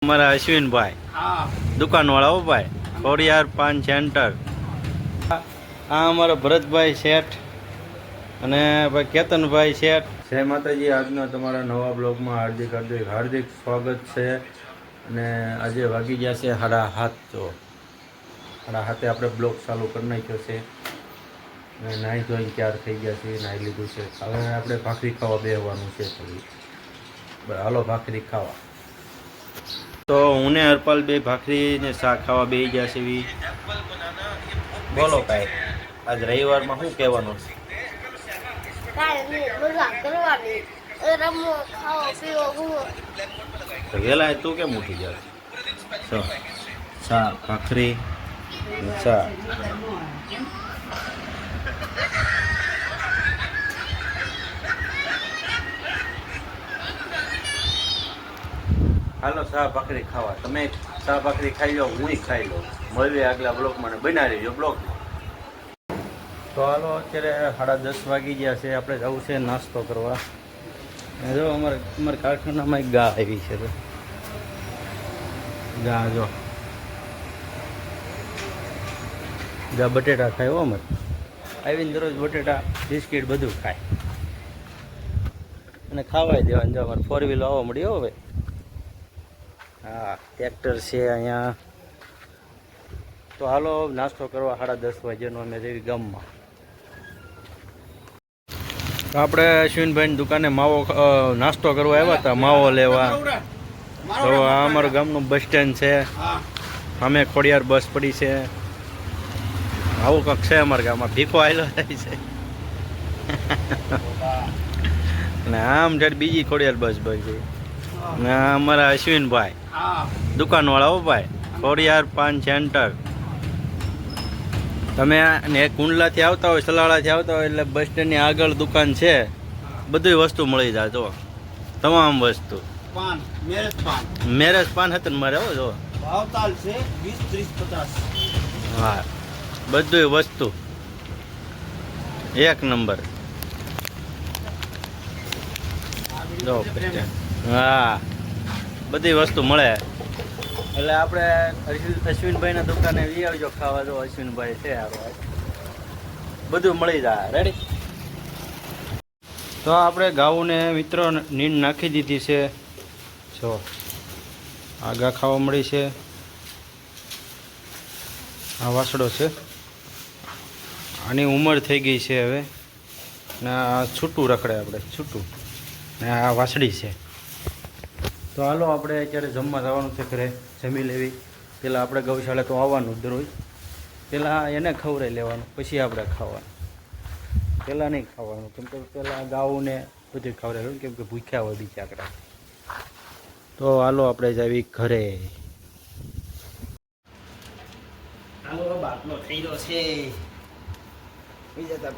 અમારા અશ્વિનભાઈ દુકાન વાળા હો ભાઈ, ખોડિયાર પાન સેન્ટર. આ અમારા ભરતભાઈ શેઠ અને ભાઈ કેતનભાઈ શેઠ. જય માતાજી. આજના તમારા નવા બ્લોગમાં હાર્દિક હાર્દિક સ્વાગત છે. અને આજે વાગી ગયા છે 7:30. તો 7:30 આપણે બ્લોગ ચાલુ કરી નાખ્યો છે. અને નાહી ધોઈને તૈયાર થઈ ગયા છે, નાહી લીધું છે. હવે આપણે ભાખરી ખાવા બેસવાનું છે. હાલો ભાખરી ખાવા. તો હું ને હરપાલ બે ભાખરી ને શાક ખાવા બેસી ગયા છે. બોલો કાંઈ આજ રવિવારમાં શું કહેવાનું છે? તો વેલા તું કેમ ઉઠી જાય? શાક ભાખરી શાક. હાલો શાહ ભાખરી ખાવા. તમે શાહ ભાખરી ખાઈ લો, હું ખાઈ લઉં. મળીએ આગલા બ્લોકમાં ને બના રહેજો બ્લોક. તો હાલો અત્યારે 10:30 વાગી ગયા છે. આપણે જવું છે નાસ્તો કરવા. જો અમારા કારખાનામાં એક ગા આવી છે. તો ગા જો ગા બટેટા ખાય હો. અમારે આવીને દરરોજ બટેટા બિસ્કીટ બધું ખાય અને ખાવાય દેવાનું. જો અમારે 4 વ્હીલ આવવા મળી હવે. હા ટ્રેક્ટર છે અહીંયા. તો હાલો નાસ્તો કરવા. 10:30 વાગ્યાનો અમે જેવી ગામમાં. તો આપણે અશ્વિનભાઈની દુકાને માવો નાસ્તો કરવા આવ્યા હતા, માવો લેવા. તો આ અમારું ગામનું બસ સ્ટેન્ડ છે. અમે ખોડિયાર બસ પડી છે. આવું કંઈક છે અમારા ગામમાં. ભીખો આવેલો થાય છે અને આમ જયારે બીજી ખોડિયાર બસ બસ. ને અમારા અશ્વિનભાઈ દુકાન વાળા હો ભાઈ, ખોડિયાર પાન સેન્ટર. તમે ને કુંડલાથી આવતા હોય, સલાળાથી આવતા હોય એટલે બસ સ્ટેન્ડની આગળ દુકાન છે. બધી વસ્તુ મળી જાય. જો તમામ વસ્તુ. મેરેજ પાન હતા ને મારે હો. જો ભાવતાલ છે 20, 30, 50. હા બધી વસ્તુ એક નંબર. જો હા બધી વસ્તુ મળે. એટલે આપણે અશ્વિનભાઈના દુકાને વી આવજો ખાવા. જો અશ્વિનભાઈ છે બધું મળી જાય. રેડી. તો આપણે ગાઉને મિત્રો નીંદ નાખી દીધી છે. જો આગા ખાવા મળી છે. આ વાસડો છે. આની ઉંમર થઈ ગઈ છે હવે. ને આ છૂટું રખડે આપણે છૂટું. ને આ વાસડી છે. તો હાલો આપણે અત્યારે જમવા જવાનું છે ઘરે. જમી લેવી. પહેલાં આપણે ગૌશાળા તો આવવાનું દરરોજ. પહેલાં એને ખવડાવી લેવાનું, પછી આપણે ખાવાનું. પહેલાં નહીં ખાવાનું, કેમ કે પહેલાં ગાઉને બધું ખવડાવ્યું, કેમ કે ભૂખ્યા હોય બિચારા. તો હાલો આપણે જાવી ઘરે. હાલો બાટલો થઈ ગયો છે. બીજા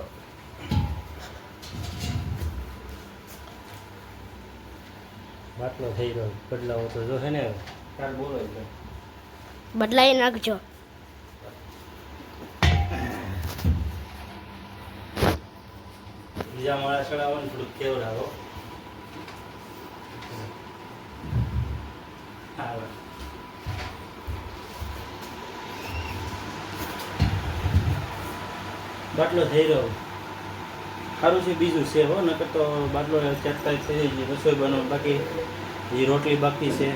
બાટલો થઈ ગયો. બદલાવો તો જો છે ને. કાલ બોલો બદલાઈ નાખજો. બીજા માળા ચડાવવાનું થોડુંક કેવડાવો. બાટલો થઈ રહ્યો. સારું છે. બીજું છે હો, નકર તો બાટલો 4-5 થઈ જાય. રસોઈ બનાવ બાકી, એ રોટલી બાકી છે.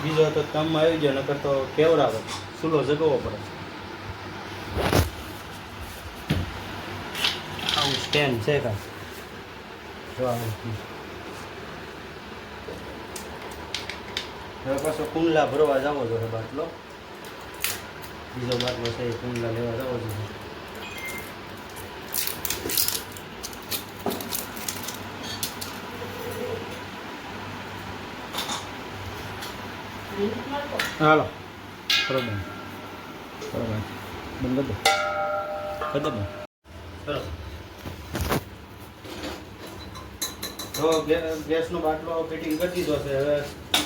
બીજો તો કામમાં આવી જાય, નકર તો કેવડાવે. ચૂલો જગાવવો પડે. આવું સ્ટેન્ડ છે કા. હવે પાછો કુંડલા ભરવા જવો જોઈએ. બાટલો બીજો બાટલો છે એ કુંડલા લેવા જવો જોઈએ. હાલો બરોબર બરોબર બંધ દો કરી દો. સરસ. તો ગેસનો બાટલો ફિટિંગ કરી દીધો છે. હવે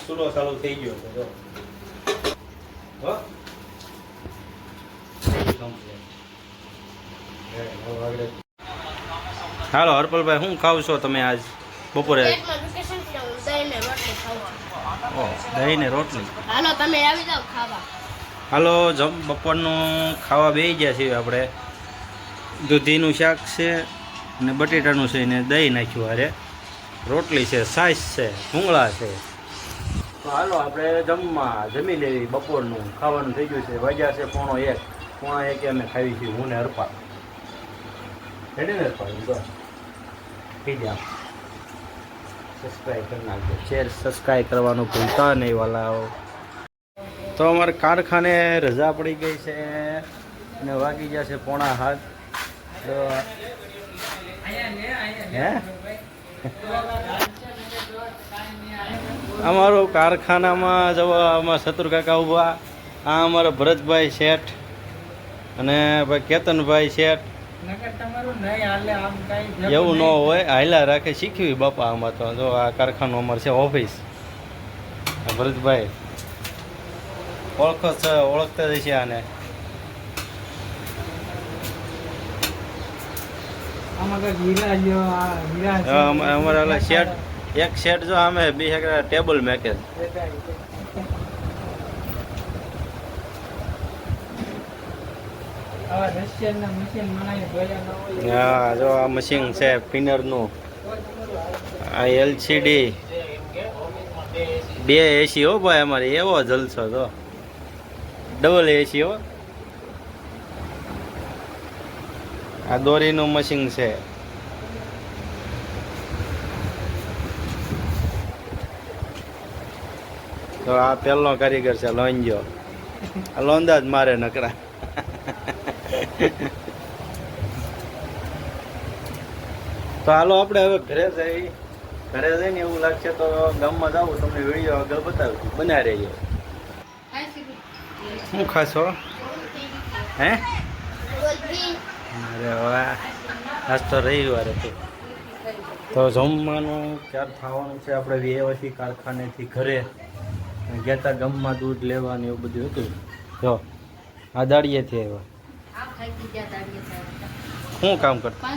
ચૂલો ચાલુ થઈ ગયો છે. જો હાલો હરપલભાઈ, શું ખાવ છો તમે આજ બપોરે? ખાઉં છું. દહીં ને રોટલી. હાલો તમે આવી જાઓ ખાવા. હાલો બપોરનું ખાવા બેસી ગયા છીએ આપણે. દૂધીનું શાક છે ને બટેટાનું છે ને દહીં નાખ્યું હારે. રોટલી છે, છાશ છે, ભૂંગળા છે. તો હાલો આપણે જમી લેવી. બપોરનું ખાવાનું થઈ ગયું છે. વાગ્યા છે 1:30. 1:30 અમે ખાવી છીએ, હું ને હરપા. રેડી ને હરપા? તો થઈ ગયા. સબસ્ક્રાઈબ કરી નાખજો. શેર સબસ્ક્રાઈબ કરવાનું ભૂલતા નહીં વાલાઓ. તો અમારે કારખાને રજા પડી ગઈ છે અને વાગી ગયા છે 7:45. તો હે અમારો કારખાનામાં જવા આમાં શત્રુ કાકા ઊભા. આ અમારા ભરતભાઈ શેઠ અને ભાઈ કેતનભાઈ શેઠ. એવું ન હોય, હાયલા રાખે, શીખવી બાપા. આમાં તો જો આ કારખાનું અમારે છે ઓફિસ. ભરતભાઈ ઓળખતા જ છે આને. અમારા ઓલા શેઠ, એક શેઠ જો આમે બીજા ટેબલ મેકે. હા જો આ મશીન છે સ્પિનરનું. આ LCD 2 AC હો ભાઈ અમારે. એવો જલસો તો ડબલ AC હો. આ દોરીનું મશીન છે. તો આ પહેલો કારીગર છે લોંજો. આ લોંદા જ મારે નકરા. તો હાલો આપણે હવે ઘરે જઈને એવું લાગશે તો ગામમાં જાવું, તમને વિડીયો આગળ બતાવું. બનાવી રહીએ. શું ખાશો? હે અરે વાહ, આજ તો રવિવાર હતું. તો જમવાનું ક્યારે થવાનું છે? આપણે વ્યવથી કારખાનેથી ઘરે ગયા હતા ગામમાં દૂધ લેવાનું એવું બધું હતું. જો આ દાડીએથી આવ્યા. શું કામ કરતા?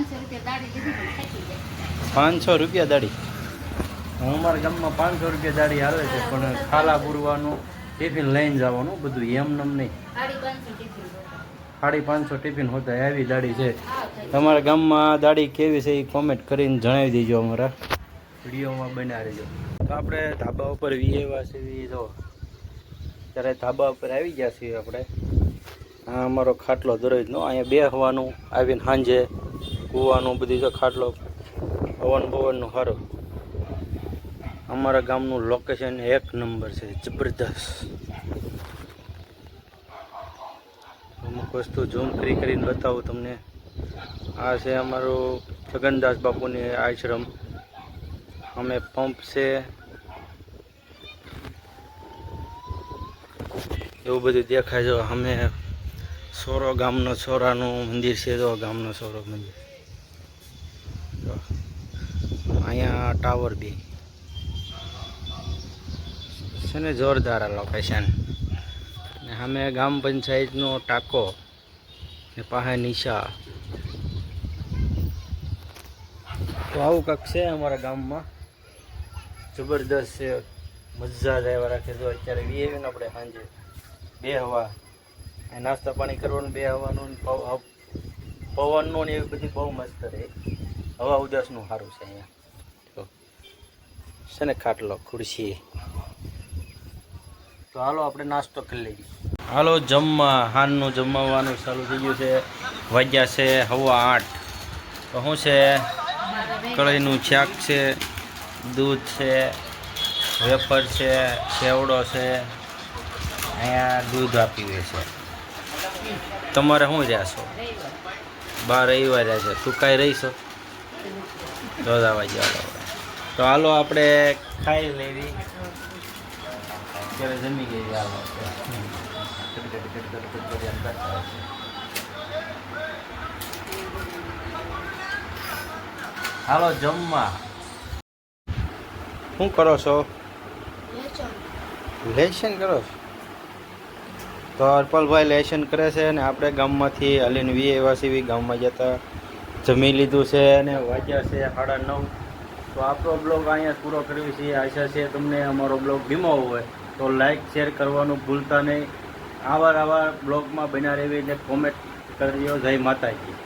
500 રૂપિયા દાડી. અમારા ગામમાં 500 રૂપિયા દાડી આવે છે, પણ ખાલા પૂરવાનું, ટિફિન લઈને જવાનું બધું, એમ નહીં. 550 ટિફિન હોતા આવી દાડી છે. તમારા ગામમાં દાડી કેવી છે એ કોમેન્ટ કરીને જણાવી દેજો. અમારા વિડીયોમાં બનાવી દેજો. તો આપણે ધાબા ઉપર વીએવા છીએ. જો ત્યારે ધાબા ઉપર આવી ગયા છીએ આપણે. આ અમારો ખાટલો દરરોજનો. અહીંયા બેસવાનું, આવીને સાંજે કૂવાનું બધી. જો ખાટલો પવનનું સારું. અમારા ગામનું લોકેશન 1 નંબર છે, જબરદસ્ત. અમુક વસ્તુ ઝૂમ કરીને બતાવું તમને. આ છે અમારું જગનદાસ બાપુની આશ્રમ. અમે પંપ છે એવું બધું દેખાય. જો અમે સોરો ગામનો સોરાનું મંદિર છે. જો ગામનો સોરો મંદિર. અહીંયા ટાવર બી છે ને, જોરદાર લોકેશન. ને અમે ગામ પંચાયતનો ટાંકો ને પાસે નિશા. તો આવું કાંક છે અમારા ગામમાં. જબરદસ્ત છે, મજા જ આવ્યા રાખે. જો અત્યારે વીએ ને આપણે સાંજે બે હવા નાસ્તા પાણી કરવાનું, બે હવાનું, પવનનું ને એવી બધી બહુ મસ્ત રહે. હવા ઉદાસનું સારું છે અહીંયા. તો છે ને ખાટલો, ખુરશી. તો હાલો આપણે નાસ્તો કરી લઈએ. હાલો જમવા. હાનનું જમવાનું ચાલુ થઈ ગયું છે. વાગ્યા છે 8:15. તો શું છે? કઢીનું શાક છે, દૂધ છે, વેફર છે, સેવડો છે. અહીંયા દૂધ આપીએ છે. તમારે શું જશો? 12 રવિવાર છે. તું કાંઈ રહીશો? તો જવા જાવ. તો હાલો આપણે ખાઈ લેવી. અત્યારે જમી ગઈ. હાલો જમવા. શું કરો છો? લેશન કરો છો? તો અર્પલભાઈ લેશન કરે છે અને આપણે ગામમાંથી હલીને વી એવા સીવી ગામમાં જતા જમી લીધું છે અને વાગ્યા છે 9:30. તો આપણો બ્લોગ અહીંયા પૂરો કરવી છે. આશા છે તમને અમારો બ્લોગ ગમ્યો હોય તો લાઈક શેર કરવાનું ભૂલતા નહીં. આવા બ્લોગમાં બન્યા રહેવી એટલે કોમેન્ટ કરજો. જય માતાજી.